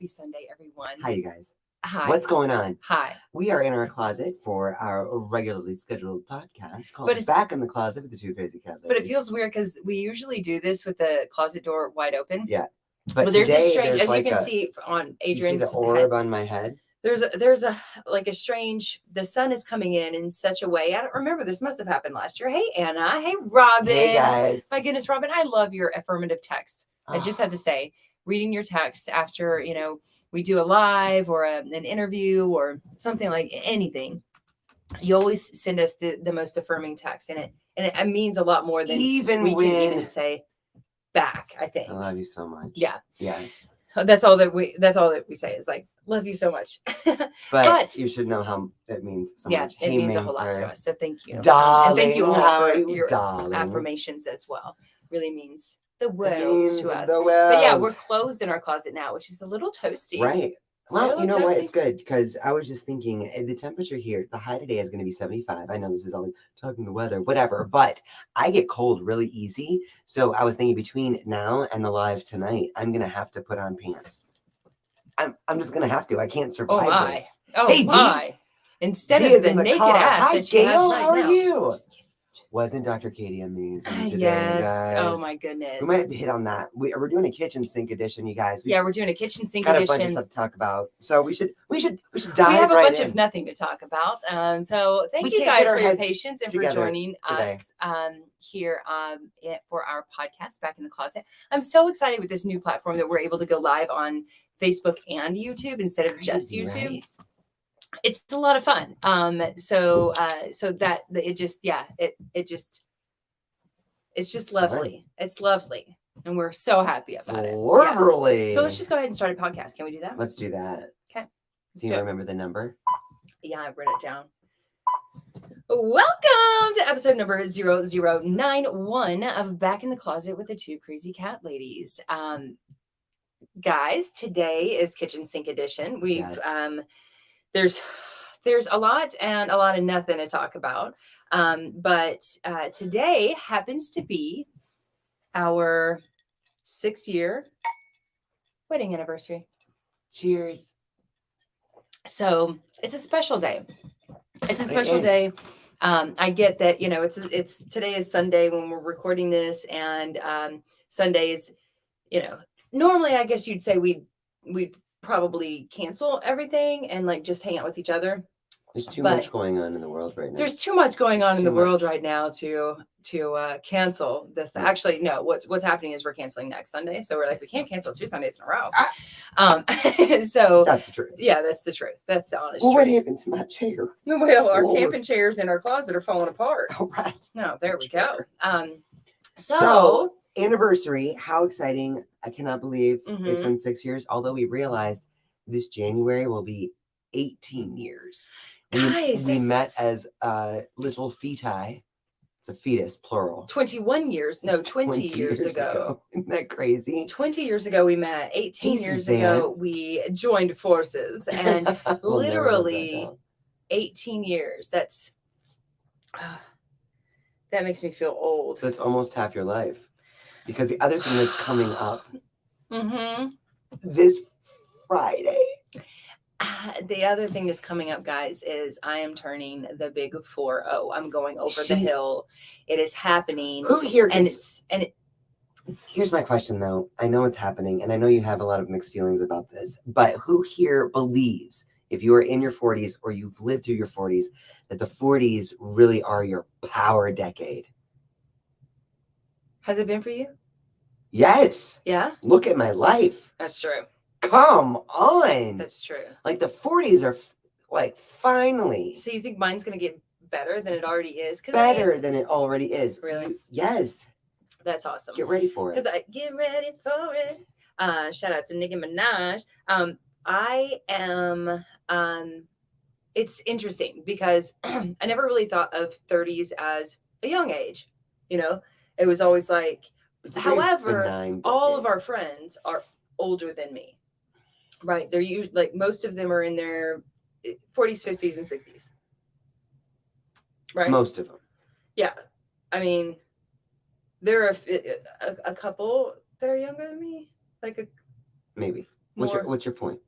Happy Sunday, everyone. Hi, you guys. Hi. What's going on? Hi. We are in our closet for our regularly scheduled podcast called Back in the Closet with the Two Crazy Cat Ladies. But it feels weird because we usually do this with the closet door wide open. Yeah. But there's a strange, as you can see on Adrian's you see the orb head, on my head? There's a like a strange, the sun is coming in such a way. I don't remember, this must have happened last year. Hey, Anna. Hey, Robin. Hey, guys. My goodness, Robin, I love your affirmative text. I just had to say, reading your text after, we do a live or an interview or something like anything, you always send us the most affirming text, and it means a lot more than we can even say back, I think. I love you so much. Yeah. Yes. That's all that we say is like, love you so much. but you should know how it means so much. It means a whole lot to us. So thank you. Darling, and thank you all for your darling? Affirmations as well. Really means the world to us. But yeah, we're closed in our closet now, which is a little toasty. Right. Well, you know what? It's good because I was just thinking the temperature here, the high today is going to be 75. I know this is all talking the weather, whatever, but I get cold really easy. So I was thinking between now and the live tonight, I'm going to have to put on pants. I'm just going to have to. I can't survive this. Oh, hey, my. Instead of the naked ass Hi, that she has Gail. right how are now. you? Wasn't Dr. Katie amazing today, yes. guys? Oh my goodness. We might have to hit on that. We're doing a kitchen sink edition, you guys. We're doing a kitchen sink edition. Got a bunch of stuff to talk about. So we should dive We have a right bunch of nothing to talk about. So thank you guys for your patience and for joining us here for our podcast, Back in the Closet. I'm so excited with this new platform that we're able to go live on Facebook and YouTube instead of just YouTube. Right? It's a lot of fun. So that it's just lovely. Fun. It's lovely. And we're so happy about it. Lovely. Yes. So let's just go ahead and start a podcast. Can we do that? Let's do that. Okay. Do you remember the number? Yeah, I wrote it down. Welcome to episode number 0091 of Back in the Closet with the Two Crazy Cat Ladies. Guys, today is Kitchen Sink Edition. We've there's a lot and a lot of nothing to talk about. But today happens to be our 6-year wedding anniversary. Cheers. So it's a special day. It's a special day. I get that, it's today is Sunday when we're recording this, and Sundays, normally I guess you'd say we'd probably cancel everything and like just hang out with each other. There's too much going on in the world right now. There's too much going on in the world right now to cancel this. Yeah. Actually, no. What's happening is we're canceling next Sunday. So we're like, we can't cancel 2 Sundays in a row. So that's the truth. Yeah, that's the truth. That's the honest truth. What happened to my chair? Well, our camping chairs in our closet are falling apart. Oh, right. No, there we go. So anniversary, how exciting. I cannot believe it's been 6 years. Although we realized this January will be 18 years. Guys, we met as little feti. It's a fetus, plural. 20 years ago. Isn't that crazy? 20 years ago we met. 18 years ago we joined forces. And literally 18 years. That makes me feel old. That's almost half your life. Because the other thing that's coming up this Friday. The other thing that's coming up, guys, is I am turning the big 40. I'm going over the hill. It is happening. Who here? Here's my question, though. I know it's happening, and I know you have a lot of mixed feelings about this. But who here believes, if you are in your 40s or you've lived through your 40s, that the 40s really are your power decade? Has it been for you? Yes. Yeah. Look at my life. That's true. Come on. That's true. Like the 40s are like finally. So you think mine's going to get better than it already is? Better than it already is. Really? Yes. That's awesome. Get ready for it. Because I get ready for it. Shout out to Nicki Minaj. I am, it's interesting because I never really thought of 30s as a young age. It was always like, however, all of our friends are older than me. Right. They're usually like most of them are in their 40s, 50s, and 60s. Right. Most of them. Yeah. I mean, there are a couple that are younger than me. Like maybe. more. What's your point?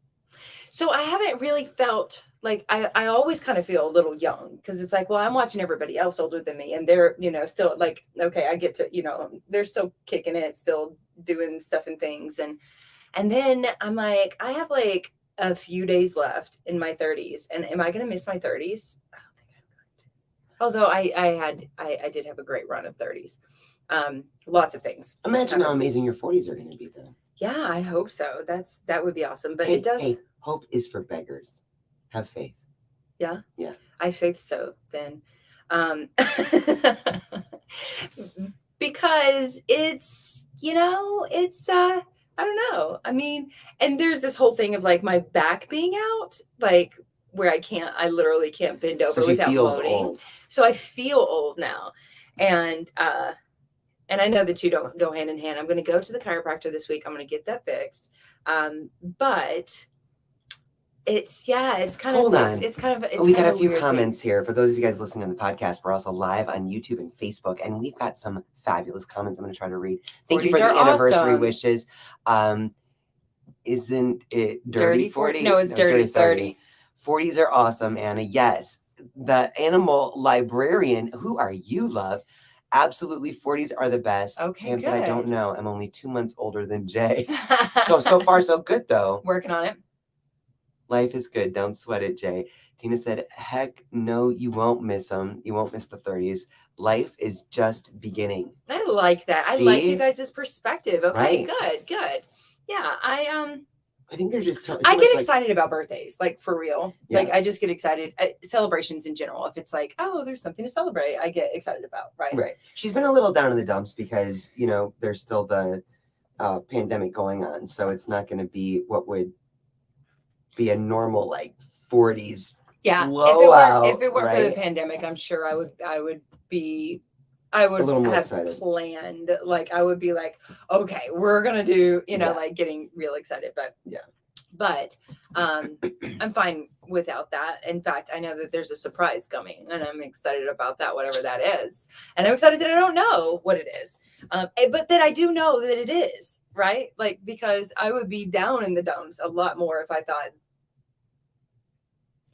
So I haven't really felt like I always kind of feel a little young because it's like, well, I'm watching everybody else older than me and they're, still like, okay, I get to, they're still kicking it, still doing stuff and things. And then I'm like, I have like a few days left in my 30s. And am I going to miss my 30s? I don't think I'm going to. Although I did have a great run of 30s. Lots of things. Imagine how amazing your 40s are going to be, though. Yeah, I hope so. That would be awesome. But hey, it does. Hey, hope is for beggars. Have faith. Yeah. Yeah. I faith so then. Because it's, I don't know. I mean, and there's this whole thing of like my back being out, like where I literally can't bend over So without feels floating. old. So I feel old now. And I know the two don't go hand in hand. I'm going to go to the chiropractor this week. I'm going to get that fixed. But it's kind Hold of on. it's kind of we got a few weird comments thing. here. For those of you guys listening on the podcast, we're also live on YouTube and Facebook, and we've got some fabulous comments I'm going to try to read. Thank you for the anniversary awesome. wishes. Isn't it dirty 40? No, it's dirty 30. 40s are awesome, Anna. Yes. The animal librarian, who are you, love? Absolutely, 40s are the best. Okay, Pam good. said, I don't know. I'm only 2 months older than Jay. so far, so good, though. Working on it. Life is good. Don't sweat it, Jay. Tina said, heck no, you won't miss them. You won't miss the 30s. Life is just beginning. I like that. See? I like you guys' perspective. Okay, right. Good. Yeah, I think they're just I get excited about birthdays, like for real. Yeah. Like I just get excited. Celebrations in general. If it's like, oh, there's something to celebrate, I get excited about. Right. She's been a little down in the dumps because, there's still the pandemic going on. So it's not going to be what would be a normal like 40s. Yeah. Blowout, if it weren't for the pandemic, I'm sure I would a little more have excited. Planned, like I would be like, okay, we're gonna do, like getting real excited. But I'm fine without that. In fact, I know that there's a surprise coming, and I'm excited about that, whatever that is. And I'm excited that I don't know what it is, but that I do know that it is, right? Like because I would be down in the dumps a lot more if I thought,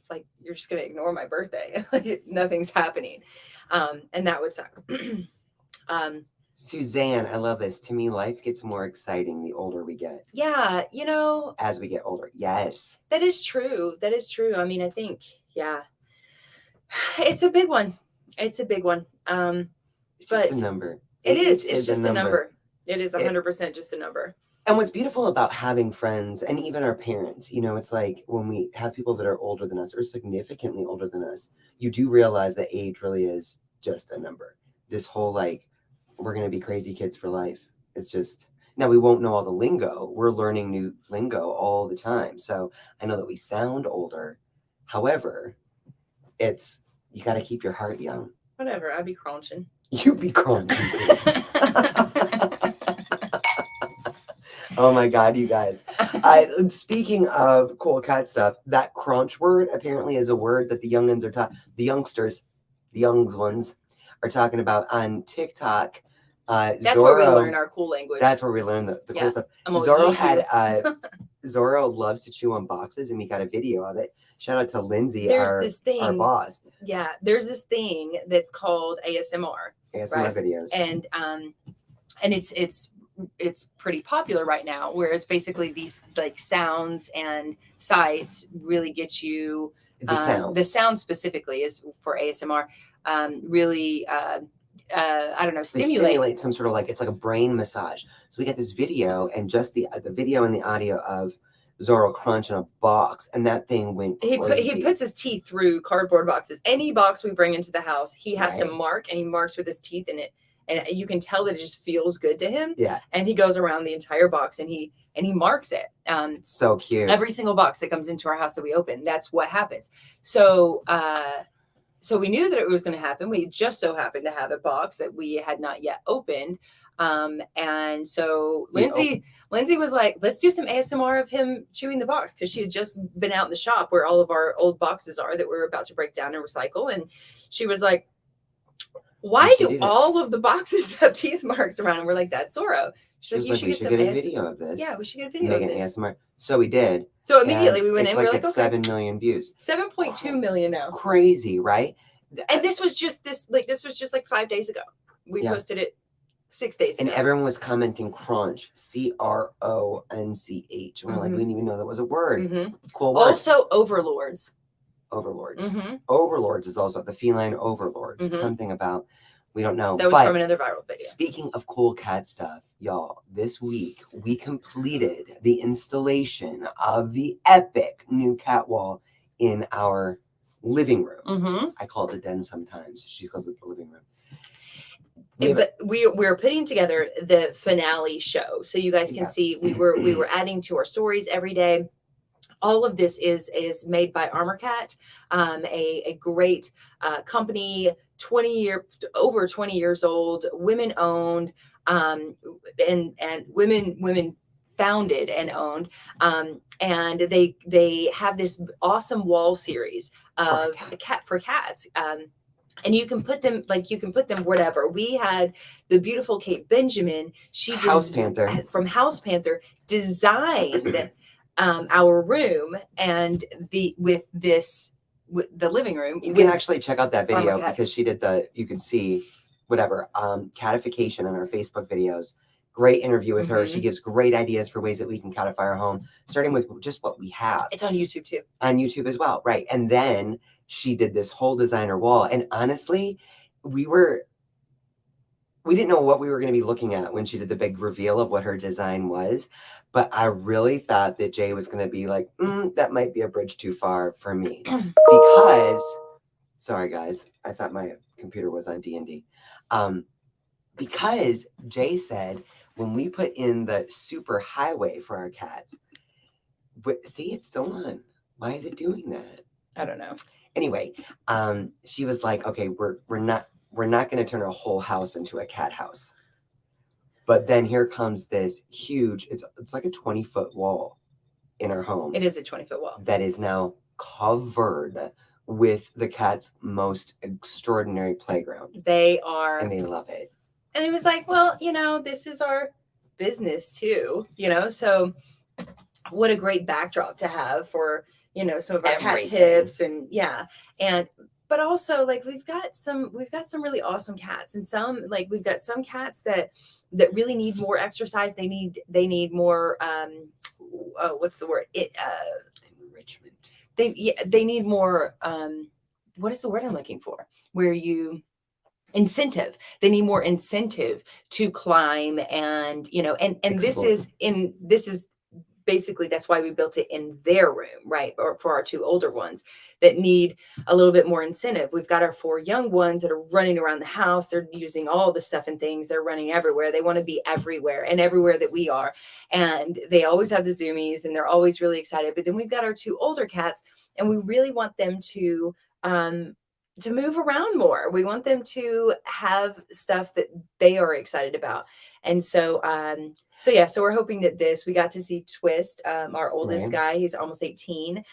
like, you're just gonna ignore my birthday, like nothing's happening, and that would suck. Suzanne, I love this. To me, life gets more exciting the older we get. Yeah, as we get older. Yes, that is true. I mean, I think, yeah, it's a big one. It's just a number. It is. It's just a number. It is 100% just a number. And what's beautiful about having friends and even our parents, it's like when we have people that are older than us or significantly older than us, you do realize that age really is just a number. This whole like, we're going to be crazy kids for life. It's just, now we won't know all the lingo. We're learning new lingo all the time. So I know that we sound older. However, you got to keep your heart young. Whatever. I'd be crunching. You be crunching. Oh my God, you guys. Speaking of cool cat stuff, that crunch word apparently is a word that the youngins are the youngsters, the youngs ones are talking about on TikTok. That's Zorro, where we learn our cool language. That's where we learn the cool stuff. Zorro loves to chew on boxes, and we got a video of it. Shout out to Lindsay, our boss. Yeah, there's this thing that's called ASMR. ASMR videos. And it's pretty popular right now, whereas basically these like sounds and sights really get you the sound specifically is for ASMR really I don't know, stimulate some sort of like, it's like a brain massage. So we got this video, and just the video and the audio of Zorro crunch in a box, and that thing went crazy. He puts his teeth through cardboard boxes. Any box we bring into the house, he has to mark, and he marks with his teeth in it. And you can tell that it just feels good to him. Yeah. And he goes around the entire box and he marks it. So cute. Every single box that comes into our house that we open, that's what happens. So we knew that it was going to happen. We just so happened to have a box that we had not yet opened. And so Lindsay was like, let's do some ASMR of him chewing the box, because she had just been out in the shop where all of our old boxes are that we're about to break down and recycle. And she was like, why should do do that. all of the boxes have teeth marks around? And we're like, that's Zorro. She was You like, should we get should some get a video of this. Yeah, we should get a video Make of an this. ASMR. So we did. So immediately And we went it's in. like We're like, it's okay, 7 million views. 7.2 million now. Crazy, right? And this was just like 5 days ago. We posted it 6 days ago. And everyone was commenting crunch, CRONCH. We're like, we didn't even know that was a word. Cool word. Also, overlords. Overlords. Overlords is also the feline overlords. Something about, we don't know. That was from another viral video. Speaking of cool cat stuff, y'all, this week we completed the installation of the epic new cat wall in our living room. I call it the den sometimes. She calls it the living room. But we're putting together the finale show, so you guys can see we were adding to our stories every day. All of this is made by Armor Cat, a great company, over 20 years old, women owned, and women founded and owned, and they have this awesome wall series of for cats. And you can put them whatever. We had the beautiful Kate Benjamin. She from House Panther designed our room and the living room. You can actually check out that video because she did you can see whatever catification on our Facebook videos. Great interview with her. She gives great ideas for ways that we can catify our home, starting with just what we have. It's on YouTube too. On YouTube as well, right? And then she did this whole designer wall. And honestly, we didn't know what we were going to be looking at when she did the big reveal of what her design was. But I really thought that Jay was going to be like, that might be a bridge too far for me. Because, sorry guys, I thought my computer was on D&D. Because Jay said, when we put in the super highway for our cats, but see, it's still on. Why is it doing that? I don't know. Anyway, she was like, okay, we're not going to turn a whole house into a cat house. But then here comes this huge, it's like a 20-foot wall in our home. It is a 20-foot wall. That is now covered with the cat's most extraordinary playground. And they love it. And it was like, well, this is our business too, so what a great backdrop to have for, some of our cat tips but also like we've got some really awesome cats, and we've got some cats that really need more exercise. They need more what's the word? Enrichment. They need more what is the word I'm looking for? Incentive. They need more incentive to climb and this is basically, that's why we built it in their room, right? Or for our 2 older ones that need a little bit more incentive. We've got our 4 young ones that are running around the house. They're using all the stuff and things. They're running everywhere. They want to be everywhere and everywhere that we are. And they always have the zoomies and they're always really excited. But then we've got our 2 older cats, and we really want them to move around more. We want them to have stuff that they are excited about. And so we're hoping that we got to see Twist, our oldest guy. He's almost 18,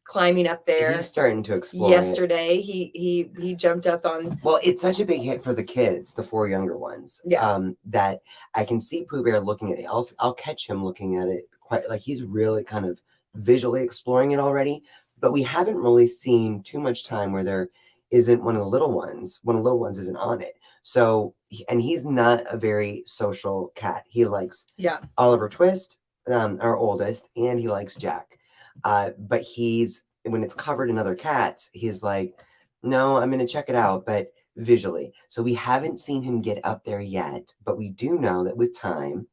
climbing up there. He's starting to explore. Yesterday, he jumped up on. Well, it's such a big hit for the kids, the 4 younger ones. Yeah. That I can see Pooh Bear looking at it. I'll catch him looking at it quite like he's really kind of visually exploring it already. But we haven't really seen too much time where there isn't one of the little ones isn't on it. So, and he's not a very social cat. He likes Oliver Twist, our oldest, and he likes Jack. But when it's covered in other cats, he's like, no, I'm going to check it out, but visually. So we haven't seen him get up there yet, but we do know that with time.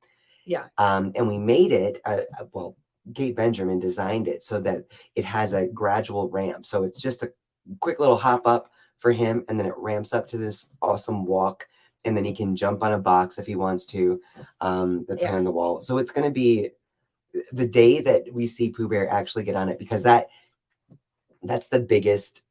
Yeah. And we made it, Kate Benjamin designed it so that it has a gradual ramp. So it's just a quick little hop up for him, and then it ramps up to this awesome walk, and then he can jump on a box if he wants to. That's on the wall. So it's going to be the day that we see Pooh Bear actually get on it, because that's the biggest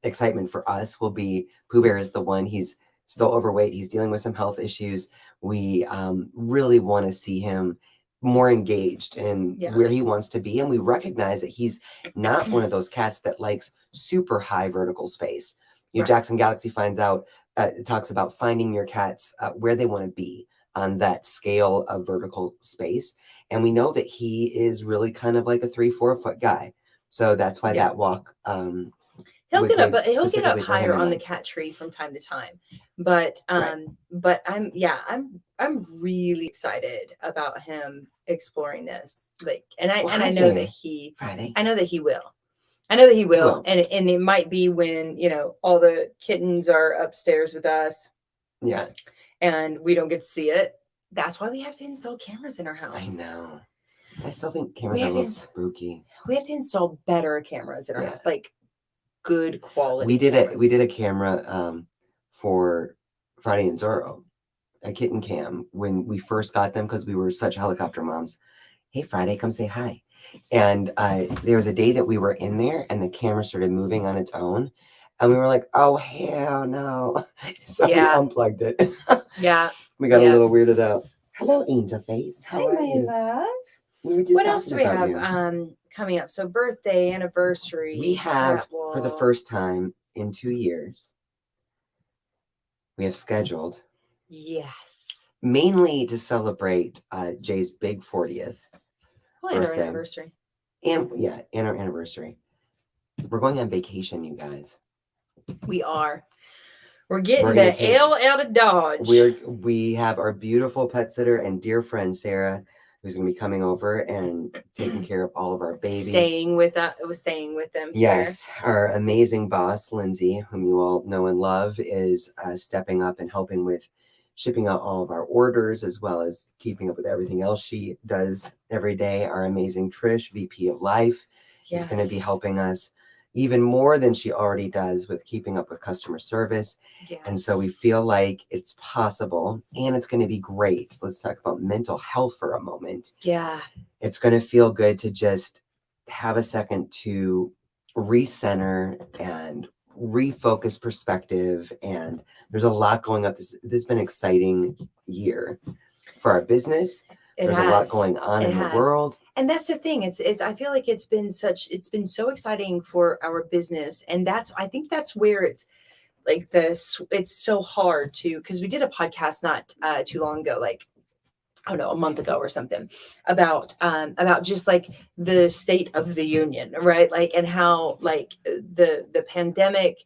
excitement for us. Will be Pooh Bear is the one. He's still overweight. He's dealing with some health issues. We really want to see him more engaged in where he wants to be, and we recognize that he's not one of those cats that likes super high vertical space. Right. Jackson Galaxy finds out, it talks about finding your cats where they want to be on that scale of vertical space. And we know that he is really kind of like a 3-4 foot guy. So that's why Yeah. that walk He'll was get up, made he'll get up specifically for him higher in on the mind. cat tree from time to time. But Right. but I'm really excited about him exploring this. Like, and Well, I hi know there, that he, Friday. I know that he will. I know that he He will. will. And it might be when, you know, all the kittens are upstairs with us Yeah, and we don't get to see it. That's why we have to install cameras in our I house. know. I still think We cameras are a have to little spooky. we have to install better cameras in our Yeah. house, like good quality We cameras. did a camera for Friday and Zorro, a kitten cam when we first got them because we were such helicopter moms. Hey, Friday, come say hi. And there was a day that we were in there and the camera started moving on its own. And we were like, oh, hell no. So we Yeah. unplugged it. Yeah. We got a Yeah. little weirded out. Hello, Angel Face. How are Hi, you? my love. We were just What else do talking we about have you. coming up? So birthday, anniversary. We have, for the catwalk. first time in 2 years, we have scheduled Yes. mainly to celebrate Jay's big 40th Well, and our birthday. anniversary. And yeah, and our anniversary. We're going on vacation, you guys. We are. We're getting We're gonna the L out of Dodge. We have our beautiful pet sitter and dear friend Sarah, who's gonna be coming over and taking care of all of our babies. Staying with them. Yes, our amazing boss Lindsay, whom you all know and love, is stepping up and helping with shipping out all of our orders as well as keeping up with everything else she does every day. Our amazing Trish, VP of Life, Yes. is going to be helping us even more than she already does with keeping up with customer service. Yes. And so we feel like it's possible and it's going to be great. Let's talk about mental health for a moment. Yeah. It's going to feel good to just have a second to recenter and refocus perspective. And there's a lot going up. This has been an exciting year for our business. There's a lot going on in the world. And that's the thing. It's I feel like it's been so exciting for our business. And I think that's where it's like it's so hard to, because we did a podcast not too long ago, like I don't know, a month ago or something, about just like the state of the union, right? Like, and how like the pandemic,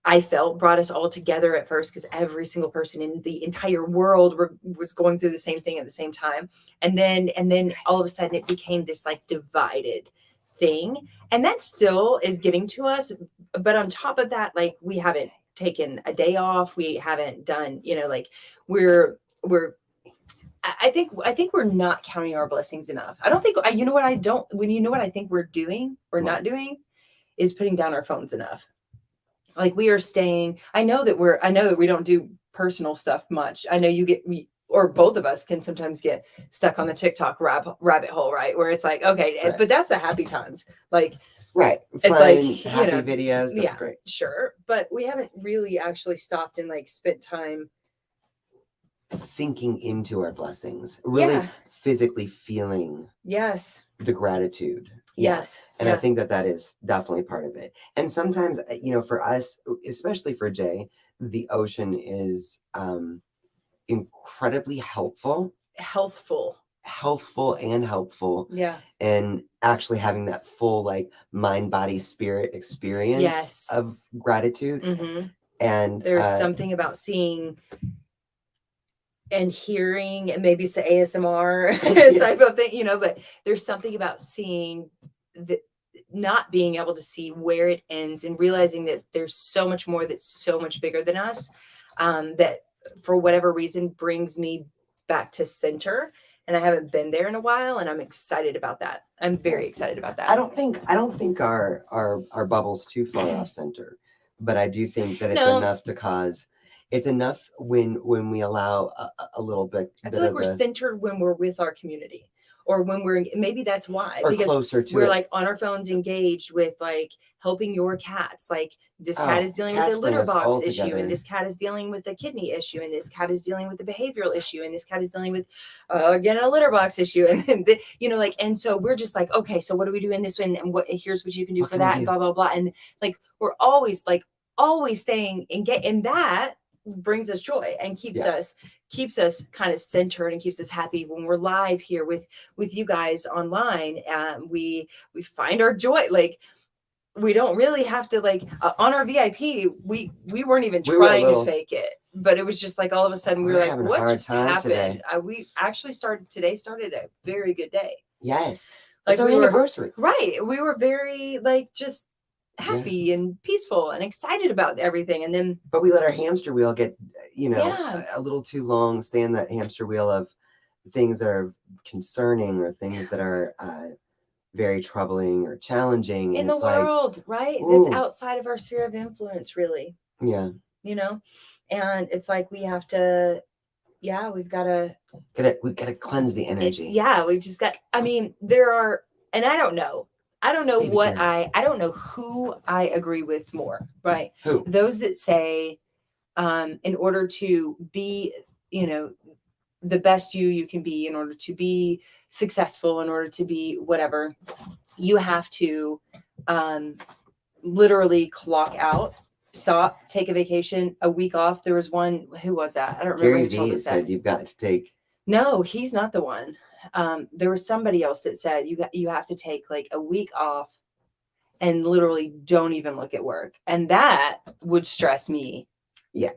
I felt, brought us all together at first because every single person in the entire world was going through the same thing at the same time, and then all of a sudden it became this like divided thing, and that still is getting to us. But on top of that, like we haven't taken a day off, we haven't done, you know, like we're I think we're not counting our blessings enough. I don't think you know what I don't when you know what I think we're doing or not doing is putting down our phones enough. Like we are staying. I know that we don't do personal stuff much. I know or both of us can sometimes get stuck on the TikTok rabbit hole, right? Where it's like, okay, right. But that's the happy times. Like, right. It's fun, like, happy videos. That's great. Sure. But we haven't really actually stopped and like spent time sinking into our blessings, really physically feeling the gratitude. Yes. And I think that is definitely part of it. And sometimes, you know, for us, especially for Jay, the ocean is incredibly healthful and helpful. Yeah. And actually having that full like mind, body, spirit experience of gratitude. Mm-hmm. And there's something about seeing and hearing, and maybe it's the ASMR type of thing, you know, but there's something about seeing not being able to see where it ends and realizing that there's so much more that's so much bigger than us, that for whatever reason brings me back to center. And I haven't been there in a while, and I'm excited about that. I'm very excited about that. I don't think our bubble's too far off center, but I do think that it's enough to cause. It's enough when we allow a little bit. I feel like we're centered when we're with our community, or when maybe that's why, or because closer to we're like on our phones engaged with like helping your cats. Like this cat is dealing with a litter box issue, and this cat is dealing with a kidney issue, and this cat is dealing with a behavioral issue, and this cat is dealing with again a litter box issue, and then you know, like, and so we're just like, okay, so what do we do in this one, and here's what you can do for that, and blah blah blah, and like we're always like always staying and that brings us joy and keeps us kind of centered and keeps us happy when we're live here with you guys online. We find our joy. Like, we don't really have to, like, on our VIP, we weren't even trying to fake it, but it was just like all of a sudden we were like, what just happened? We actually started a very good day. Yes. Like, it's our anniversary. Right. We were very, like, just happy and peaceful and excited about everything. And then, but we let our hamster wheel get, a little too long, stay in that hamster wheel of things that are concerning or things that are very troubling or challenging in the world, right? That's outside of our sphere of influence, really. Yeah. And it's like we have to, we've got to cleanse the energy. We've just got, I mean, there are, and I don't know Baby I don't know who I agree with more, right? Who? Those that say, in order to be, the best you can be, in order to be successful, in order to be whatever, you have to literally clock out, stop, take a vacation, a week off. There was one, who was that? I don't remember. Gary Vee said you've got to take. No, he's not the one. There was somebody else that said you have to take like a week off and literally don't even look at work, and that would stress me. Yeah.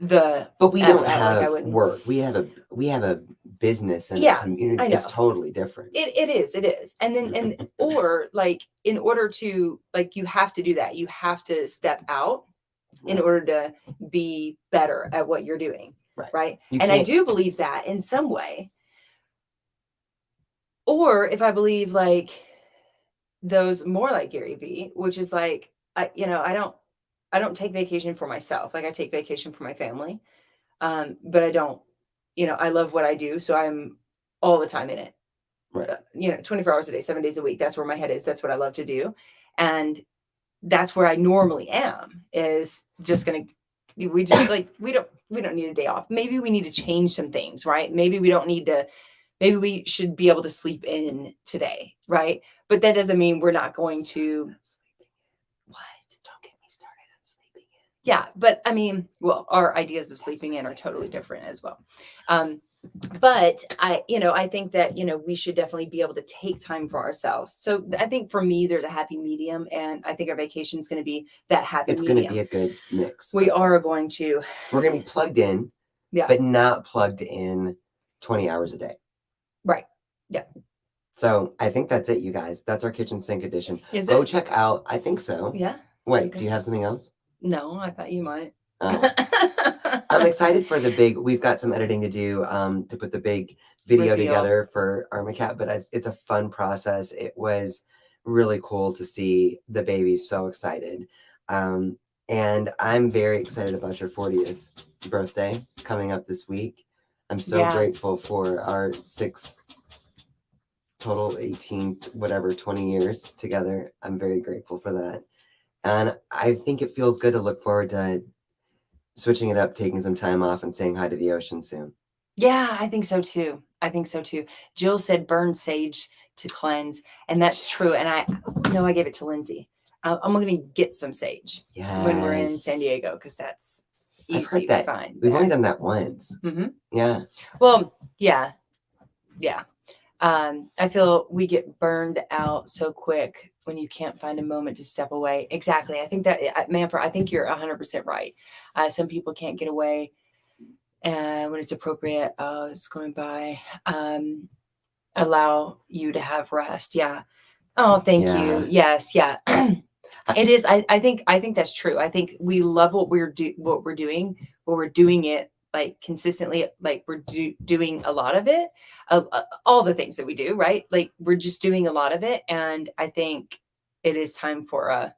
But we don't have work. We have a business and a community. It's totally different. It is. And then or like, in order to, like, you have to do that. You have to step out in order to be better at what you're doing. Right. And I do believe that in some way. Or if I believe, like, those more like Gary Vee, which is like, I don't take vacation for myself. Like, I take vacation for my family. But I don't, I love what I do. So I'm all the time in it, right? 24 hours a day, 7 days a week. That's where my head is. That's what I love to do. And that's where I normally am, is just going to, we just like, we don't need a day off. Maybe we need to change some things, right? Maybe we should be able to sleep in today. Right. But that doesn't mean we're not going to. Yeah, but I mean, well, our ideas of sleeping in are totally different as well. But I think that, we should definitely be able to take time for ourselves. So I think for me, there's a happy medium, and I think our vacation is going to be that happy medium. It's going to be a good mix. We're going to be plugged in, but not plugged in 20 hours a day. Right. Yeah. So I think that's it, you guys. That's our kitchen sink edition. Go check out. I think so. Yeah. Wait, okay. Do you have something else? No, I thought you might. I'm excited for we've got some editing to do to put the big video together for Armacat, but it's a fun process. It was really cool to see the baby so excited. And I'm very excited about your 40th birthday coming up this week. I'm so grateful for our 18, 20 years together. I'm very grateful for that. And I think it feels good to look forward to switching it up, taking some time off, and saying hi to the ocean soon. Yeah, I think so too. Jill said burn sage to cleanse, and that's true. And I gave it to Lindsay. I'm going to get some sage when we're in San Diego, because that's easy to find. We've only done that once. Mm-hmm. Yeah. Well, yeah. I feel we get burned out so quick when you can't find a moment to step away. Exactly. I think that, Manfred, I think you're 100% right. Some people can't get away when it's appropriate. It's going by. Allow you to have rest. Yeah. Oh, thank you. Yes. Yeah. It is. I think that's true. I think we love what we're doing, but we're doing it like consistently, like we're doing a lot of it, all the things that we do, right? Like, we're just doing a lot of it. And I think it is time for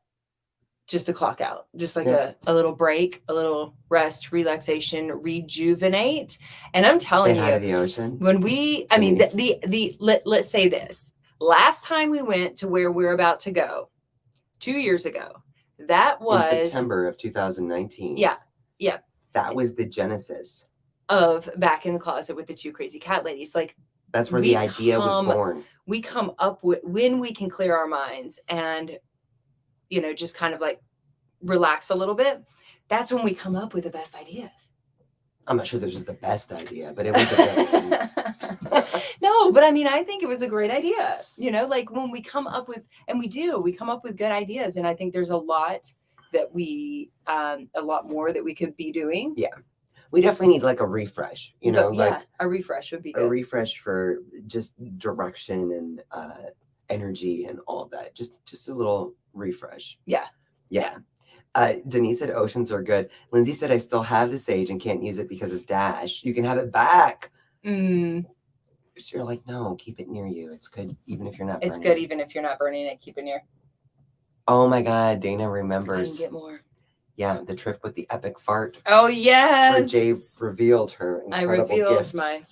just a clock out, just like a little break, a little rest, relaxation, rejuvenate. And I'm telling you, hi to the ocean. When let's say this, last time we went to where we're about to go 2 years ago, that was in September of 2019. Yeah. That was the genesis of Back in the Closet with the Two Crazy Cat Ladies. Like, that's where the idea was born. We come up with, when we can clear our minds and, just kind of like relax a little bit, that's when we come up with the best ideas. I'm not sure this was the best idea, but it was a good one. No, but I mean, I think it was a great idea. You know, like when we come up with, and we come up with good ideas. And I think there's a lot more that we could be doing. Yeah. We definitely need like a refresh, you know, yeah, like a refresh would be good. A refresh for just direction and energy and all that. Just a little refresh. Yeah. Yeah. Denise said oceans are good. Lindsay said I still have the sage and can't use it because of Dash. You can have it back. Mm. You're like, no, keep it near you. It's good even if you're not. It's good even if you're not burning it. Keep it near. Oh my God, Dana remembers. I can get more. Yeah, the trip with the epic fart. Oh yes. That's where Jay revealed her incredible gift. my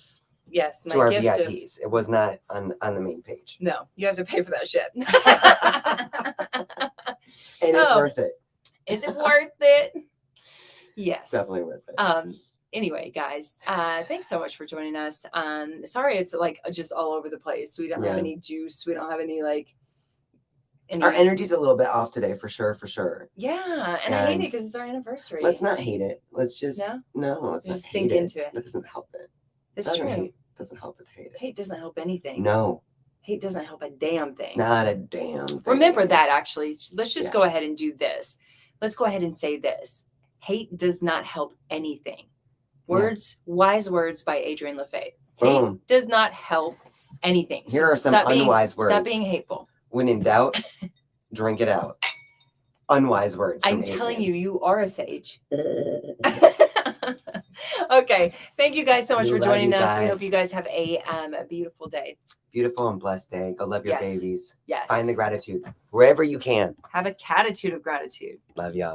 to our gift VIPs. It was not on the main page. No, you have to pay for that shit. And it's worth it. Is it worth it? Yes. Definitely worth it. Anyway, guys, thanks so much for joining us. Sorry it's like just all over the place. We don't have any juice. We don't have any like our energy's a little bit off today for sure. Yeah, and I hate it because it's our anniversary. Let's not hate it. Let's just let's just not sink into it. That doesn't help it. It's true. Doesn't help it to hate it. Hate doesn't help anything. No. Hate doesn't help a damn thing. Not a damn thing. Remember that, actually. Let's just go ahead and do this. Let's go ahead and say this. Hate does not help anything. Wise words by Adrienne LaFave. Hate does not help anything. Here are some unwise words. Stop being hateful. When in doubt, drink it out. Unwise words. I'm telling you, you are a sage. Okay. Thank you guys so much for joining us. We hope you guys have a beautiful day. Beautiful and blessed day. Go love your babies. Yes. Find the gratitude wherever you can. Have a catitude of gratitude. Love y'all.